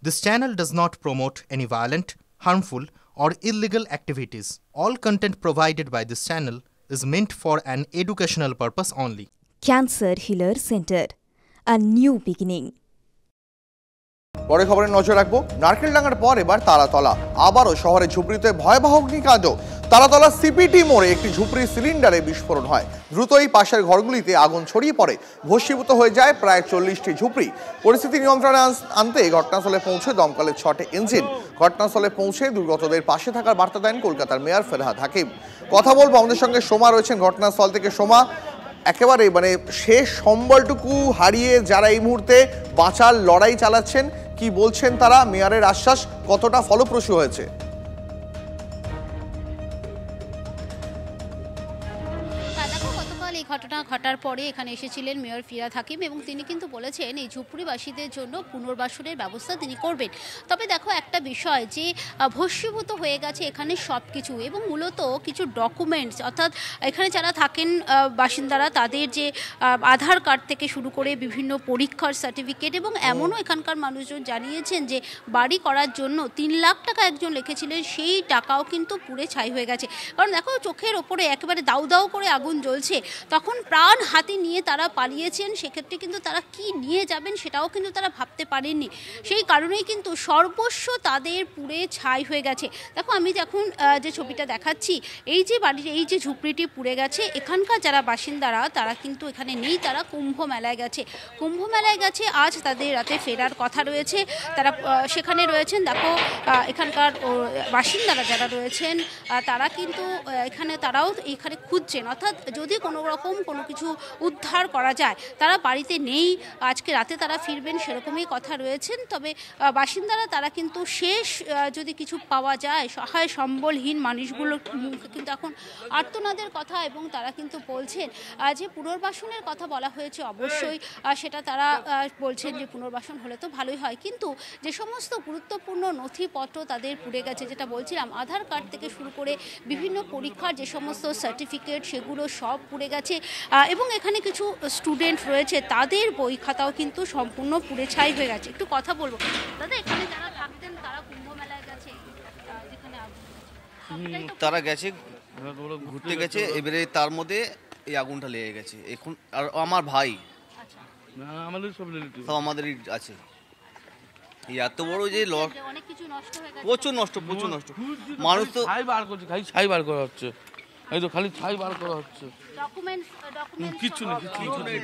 This channel does not promote any violent, harmful, or illegal activities. All content provided by this channel is meant for an educational purpose only. Cancer Healer Center, a new beginning. পরে খবরে নজর রাখবো। নারকেলডাঙ্গার পর এবার তারাতলা, আবারও শহরে ঝুপড়িতে ভয়াবহ অগ্নিকাণ্ড। তারাতলা সিপিটি মোড়ে একটি ঝুপড়ির সিলিন্ডারে বিস্ফোরণ হয়। দ্রুতই পাশের ঘরগুলিতে আগুন ছড়িয়ে পড়ে, ভস্মীভূত হয়ে যায় প্রায় 40টি ঝুপড়ি। পরিস্থিতি নিয়ন্ত্রণে আনতে ঘটনাস্থলে পৌঁছে দমকলের 6টি ইঞ্জিন। ঘটনাস্থলে পৌঁছে দুর্গতদের পাশে থাকার বার্তা দেন কলকাতার মেয়র ফেরহাদ হাকিম। কথা বলবো, আমাদের সঙ্গে সোমা রয়েছেন ঘটনাস্থল থেকে। সোমা, একেবারে শেষ সম্বলটুকু হারিয়ে যারা এই মুহূর্তে বাঁচার লড়াই চালাচ্ছেন, কি বলছেন তারা? মেয়রের আশ্বাস কতটা ফলপ্রসূ হয়েছে? এই ঘটনা ঘটার পরে এখানে এসেছিলেন মেয়র ফিরহাদ হাকিম এবং তিনি কিন্তু বলেছেন এই ঝুপড়িবাসীদের জন্য পুনর্বাসনের ব্যবস্থা তিনি করবেন। তবে দেখো, একটা বিষয় যে ভস্মীভূত হয়ে গেছে এখানে সব কিছু, এবং মূলত কিছু ডকুমেন্টস, অর্থাৎ এখানে যারা থাকেন বাসিন্দারা, তাদের যে আধার কার্ড থেকে শুরু করে বিভিন্ন পরীক্ষার সার্টিফিকেট, এবং এমনও এখানকার মানুষজন জানিয়েছেন যে বাড়ি করার জন্য 3 লাখ টাকা একজন লিখেছিলেন, সেই টাকাও কিন্তু পুড়ে ছাই হয়ে গেছে। কারণ দেখো, চোখের ওপরে একেবারে দাউ দাউ করে আগুন জ্বলছে, তখন প্রাণ হাতে নিয়ে তারা পালিয়েছেন। সেক্ষেত্রে কিন্তু তারা কি নিয়ে যাবেন সেটাও কিন্তু তারা ভাবতে পারেননি। সেই কারণেই কিন্তু সর্বস্ব তাদের পুড়ে ছাই হয়ে গেছে। দেখো, আমি যখন যে ছবিটা দেখাচ্ছি, এই যে বাড়ির এই যে ঝুপড়িটি পুড়ে গেছে, এখানকার যারা বাসিন্দারা তারা কিন্তু এখানে নেই, তারা কুম্ভ মেলায় গেছে। কুম্ভ মেলায় গেছে, আজ তাদের রাতে ফেরার কথা রয়েছে, তারা সেখানে রয়েছেন। দেখো, এখানকার বাসিন্দারা যারা রয়েছেন তারা কিন্তু তারাও এখানে খুঁজছেন, অর্থাৎ যদি কোনো রকম কোনো কিছু উদ্ধার করা যায়। তারা বাড়িতে নেই, আজকে রাতে তারা ফিরবেন সেরকমই কথা রয়েছেন। তবে বাসিন্দারা তারা কিন্তু শেষ যদি কিছু পাওয়া যায়, সহায় সম্বলহীন মানুষগুলো কিন্তু এখন আর্তনাদের কথা, এবং তারা কিন্তু বলছেন যে পুনর্বাসনের কথা বলা হয়েছে, অবশ্যই সেটা তারা বলছেন যে পুনর্বাসন হলে তো ভালোই হয়, কিন্তু যে সমস্ত গুরুত্বপূর্ণ নথিপত্র তাদের পুড়ে গেছে, যেটা বলছিলাম আধার কার্ড থেকে শুরু করে বিভিন্ন পরীক্ষার যে সমস্ত সার্টিফিকেট, সেগুলো সব পুড়ে গেছে। এবং এখানে কিছু স্টুডেন্ট রয়েছে, তাদের বই খাতাও কিন্তু সম্পূর্ণ পুড়ে ছাই হয়ে গেছে। একটু কথা বলবো দাদা, এখানে যারা থাকতেন তারা কুম্ভ মেলায় গেছে, যেখানে তারা গেছে ঘুরতে গেছে, এবারে তার মধ্যে এই আগুনটা লেগে গেছে। এখন আর আমার ভাই, সব আমাদেরই আছে। এত বড় যে অনেক কিছু নষ্ট হয়ে গেছে, প্রচুর নষ্ট মানুষ তো ছাই বার করছে, খালি ছাই বার করা হচ্ছে, এই তো খালি ছাই বার করা হচ্ছে, কিছু নেই।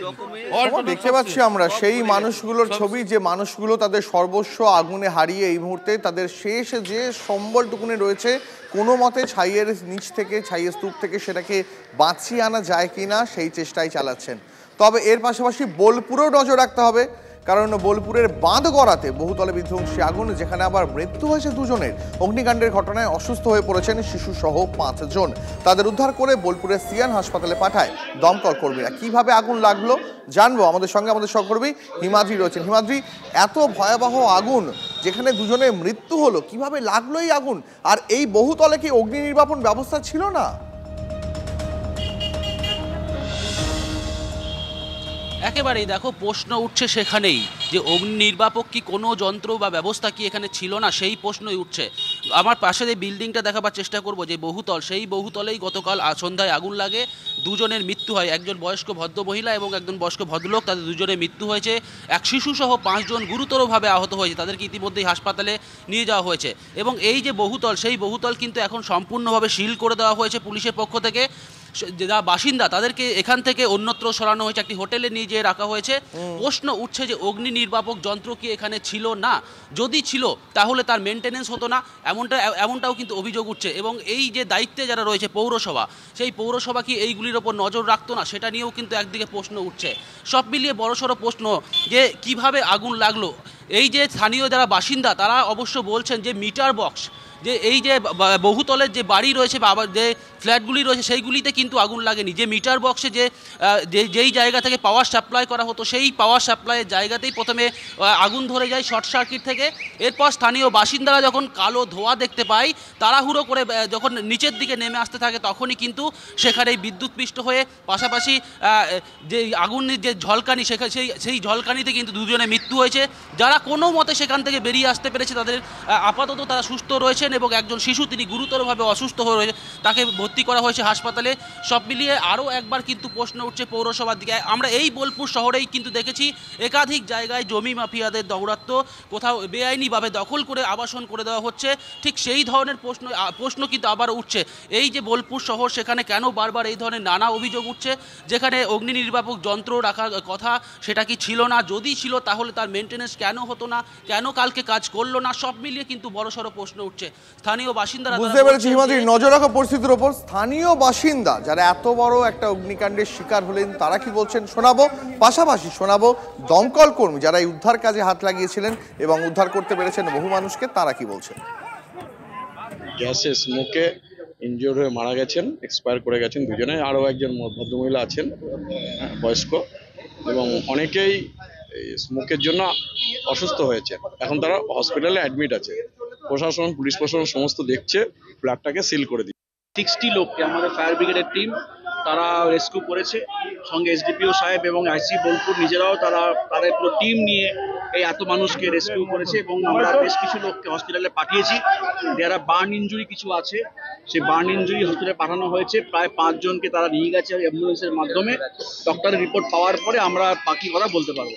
দেখতে পাচ্ছি আমরা সেই মানুষগুলোর ছবি, যে মানুষগুলো তাদের সর্বস্ব আগুনে হারিয়ে এই মুহূর্তে তাদের শেষ যে সম্বলটুকুনে রয়েছে, কোনো মতে ছাইয়ের নিচ থেকে, ছাইয়ের স্তূপ থেকে সেটাকে বাঁচিয়ে আনা যায় কিনা সেই চেষ্টাই চালাচ্ছেন। তবে এর পাশাপাশি বোলপুরেও নজর রাখতে হবে, কারণ বোলপুরের বাঁধগড়াতে বহুতলে বিধ্বংসী আগুন, যেখানে আবার মৃত্যু হয়েছে 2 জনের। অগ্নিকাণ্ডের ঘটনায় অসুস্থ হয়ে পড়েছেন শিশুসহ 5 জন। তাদের উদ্ধার করে বোলপুরের সিয়ান হাসপাতালে পাঠায় দমকল কর্মীরা। কিভাবে আগুন লাগলো জানবো, আমাদের সঙ্গে আমাদের সহকর্মী হিমাদ্রি রয়েছেন। হিমাদ্রি, এত ভয়াবহ আগুন, যেখানে 2 জনের মৃত্যু হলো, কিভাবে লাগলো এই আগুন? আর এই বহুতলে কি অগ্নি নির্বাপন ব্যবস্থা ছিল না? একেবারেই দেখো, প্রশ্ন উঠছে সেখানেই যে অগ্নি নির্বাপক কি কোনো যন্ত্র বা ব্যবস্থা কি এখানে ছিল না, সেই প্রশ্নই উঠছে। আমার পাশে যে বিল্ডিংটা দেখাবার চেষ্টা করব, যে বহুতল, সেই বহুতলেই গতকাল সন্ধ্যায় আগুন লাগে, 2 জনের মৃত্যু হয়। একজন বয়স্ক ভদ্র মহিলা এবং একজন বয়স্ক ভদ্রলোক, তাদের 2 জনের মৃত্যু হয়েছে। এক শিশুসহ 5 জন গুরুতরভাবে আহত হয়েছে, তাদেরকে ইতিমধ্যেই হাসপাতালে নিয়ে যাওয়া হয়েছে। এবং এই যে বহুতল, সেই বহুতল কিন্তু এখন সম্পূর্ণভাবে সিল করে দেওয়া হয়েছে পুলিশের পক্ষ থেকে। যারা বাসিন্দা তাদেরকে এখান থেকে অন্যত্র সরানো হয়েছে, একটি হোটেলে নিয়ে যেয়ে রাখা হয়েছে। প্রশ্ন উঠছে যে অগ্নি নির্বাপক যন্ত্র কি এখানে ছিল না? যদি ছিল তাহলে তার মেনটেনেন্স হতো না, এমনটাও কিন্তু অভিযোগ উঠছে। এবং এই যে দায়িত্বে যারা রয়েছে পৌরসভা, সেই পৌরসভা কি এইগুলির ওপর নজর রাখতো না, সেটা নিয়েও কিন্তু একদিকে প্রশ্ন উঠছে। সব মিলিয়ে বড়সড় প্রশ্ন যে কিভাবে আগুন লাগলো। এই যে স্থানীয় যারা বাসিন্দা, তারা অবশ্য বলছেন যে মিটার বক্স, যে এই যে বহুতলের যে বাড়ি রয়েছে বা আবার যে ফ্ল্যাটগুলি রয়েছে সেইগুলিতে কিন্তু আগুন লাগেনি। যে মিটার বক্সে যেই জায়গা থেকে পাওয়ার সাপ্লাই করা হতো সেই পাওয়ার সাপ্লাইয়ের জায়গাতেই প্রথমে আগুন ধরে যায় শর্ট সার্কিট থেকে। এরপর স্থানীয় বাসিন্দারা যখন কালো ধোঁয়া দেখতে পায়, তাড়াহুড়ো করে যখন নিচের দিকে নেমে আসতে থাকে, তখনই কিন্তু সেখানে বিদ্যুৎপৃষ্ট হয়ে পাশাপাশি যে আগুনের যে ঝলকানি সেই ঝলকানিতে কিন্তু দুজনে মৃত্যু হয়েছে। যারা কোনো মতে সেখান থেকে বেরিয়ে আসতে পেরেছে তাদের আপাতত তারা সুস্থ রয়েছেন এবং একজন শিশু তিনি গুরুতরভাবে অসুস্থ হয়ে রয়েছে, তাকে ভর্তি করা হয়েছে হাসপাতালে। সব মিলিয়ে আরও একবার কিন্তু প্রশ্ন উঠছে পৌরসভার দিকে। আমরা এই বোলপুর শহরেই কিন্তু দেখেছি একাধিক জায়গায় জমি মাফিয়াদের দৌরাত্ম্য, কোথাও বেআইনিভাবে দখল করে আবাসন করে দেওয়া হচ্ছে। ঠিক সেই ধরনের প্রশ্ন কিন্তু আবার উঠছে, এই যে বোলপুর শহর সেখানে কেন বারবার এই ধরনের নানা অভিযোগ উঠছে। যেখানে অগ্নি নির্বাপক যন্ত্র রাখার কথা সেটা কি ছিল না, যদি ছিল তাহলে তার মেনটেন্যান্স কেন হতো না, কেন কালকে কাজ করলো না, সব মিলিয়ে কিন্তু বড়সড় প্রশ্ন উঠছে। স্থানীয় বাসিন্দারা বুঝতে পেরেছি হিমাদ্রি, নজর রাখা পরিস্থিতির ওপর। স্থানীয় বাসিন্দা যারা এত বড় একটা অগ্নিকাণ্ডের শিকার হলেন তারা কি বলছেন শোনাবো, পাশাপাশি শোনাবো দমকল কর্মী যারা এই উদ্ধার কাজে হাত লাগিয়েছিলেন এবং উদ্ধার করতে পেরেছেন বহু মানুষকে, তারা কি বলছেন। গ্যাসে স্মোকে ইনজিওর হয়ে মারা গেছেন, এক্সপায়ার করে গেছেন দুজনে, আরও একজন ভদ্রমহিলা আছেন বয়স্ক, এবং অনেকেই স্মোকের জন্য অসুস্থ হয়েছে। এখন তারা হসপিটালে অ্যাডমিট আছে। প্রশাসন, পুলিশ প্রশাসন সমস্ত দেখছে, ফ্ল্যাটটাকে সিল করে দিচ্ছে। 60 লোককে আমাদের ফায়ার ব্রিগেডের টিম তারা রেস্কিউ করেছে, সঙ্গে এসডিপিও সাহেব এবং আইসি বোলপুর নিজেরাও তাদের পুরো টিম নিয়ে এই এত মানুষকে রেস্কিউ করেছে এবং আমরা বেশ কিছু লোককে হসপিটালে পাঠিয়েছি। যারা বার্ন ইনজুরি কিছু আছে, সেই বার্ন ইনজুরি হসপিটালে পাঠানো হয়েছে। প্রায় 5 জনকে তারা নিয়ে গেছে অ্যাম্বুলেন্সের মাধ্যমে। ডক্টরের রিপোর্ট পাওয়ার পরে আমরা বাকি কথা বলতে পারবো।